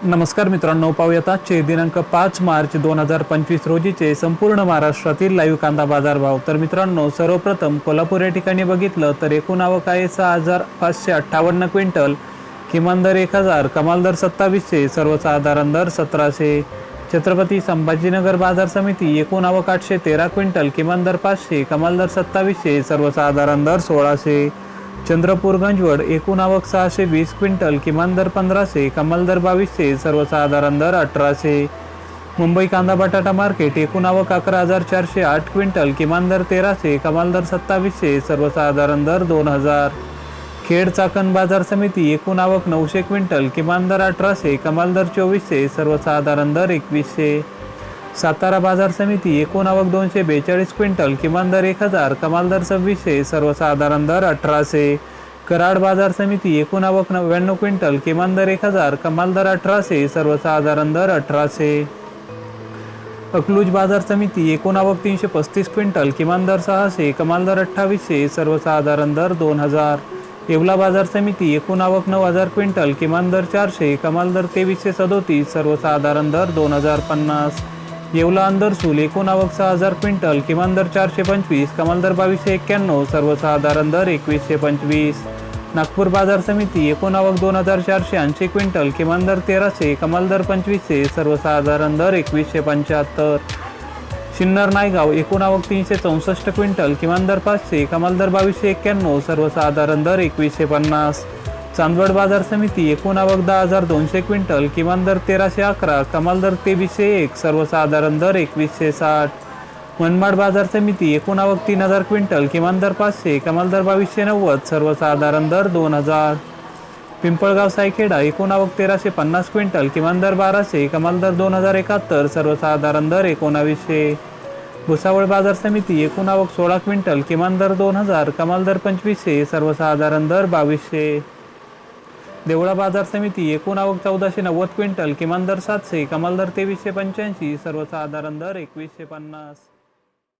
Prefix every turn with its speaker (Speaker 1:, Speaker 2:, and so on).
Speaker 1: नमस्कार मित्रांनो, पाहूयात आजचे दिनांक 5 मार्च 2025 रोजीचे संपूर्ण महाराष्ट्रातील लाईव्ह कांदा बाजार भाव। तर मित्रांनो, सर्वप्रथम कोल्हापूर या ठिकाणी बघितलं तर एकूण आवक आहे 6,558 क्विंटल, किमान दर 1,000, कमाल दर 2700, सर्वसाधारण दर 1700। छत्रपती संभाजीनगर बाजार समिती एकूण आवक 813 क्विंटल, किमान दर 500, कमाल दर 2700, सर्वसाधारण दर 1600। चंद्रपूर गंजवड एकूण आवक 620 क्विंटल, किमान दर 1500, कमाल दर 2200, सर्वसाधारण दर 1800। मुंबई कांदा बटाटा मार्केट एकूण आवक 11,408 क्विंटल, किमान दर 1300, कमाल दर 2700, सर्वसाधारण दर 2000। खेड चाकण बाजार समिती एकूण आवक 900 क्विंटल, किमान दर 1800, कमाल दर 2400, सर्वसाधारण दर 2100। सातारा बाजार समिती एकूण आवक 242 क्विंटल, किमान दर 1,000, कमाल दर 2600, सर्वसाधारण दर 1800। कराड बाजार समिती एकूण आवक 99 क्विंटल, किमान दर 1,000, कमाल दर 1800, सर्वसाधारण दर 1800। अकलूज बाजार समिती एकूण आवक 335 क्विंटल, किमान दर 600, कमाल दर 2800, सर्वसाधारण दर 2000। येवला बाजार समिती एकूण आवक 9,000 क्विंटल, किमान दर 400, कमाल दर 2337, सर्वसाधारण दर 2050। येवला अंदरसूल एकूण आवक 6,000 क्विंटल, किमान दर 425, कमाल दर 2291, सर्वसाधारण दर 2125। नागपूर बाजार समिती एकूण आवक 2,480 क्विंटल, किमान दर 1300, कमाल दर 2500, सर्वसाधारण दर 2175। सिन्नर नायगाव एकूण आवक 364 क्विंटल, किमान दर 500, कमाल दर 2291, सर्वसाधारण दर 2150। चांदवड बाजार समिती एकूण आवक 10,200 क्विंटल, किमान दर 1,311, कमाल दर 2301, सर्वसाधारण दर 2160। मनमाड बाजार समिती एकूण आवक 3,000 क्विंटल, किमान दर 500, कमाल दर 2290, सर्वसाधारण दर 2000। पिंपळगाव सायखेडा एकूण आवक 1,350 क्विंटल, किमान दर 1,200, कमाल दर 2,071, सर्वसाधारण दर 1900। भुसावळ बाजार समिती एकूण आवक 16 क्विंटल, किमान दर 2,000, कमाल दर 2500, सर्वसाधारण दर 2200। देवळा बाजार समिती एकूण आवक 1,490 क्विंटल, किमान दर 700, कमाल दर 2,385, सर्वसाधारण दर 2,150।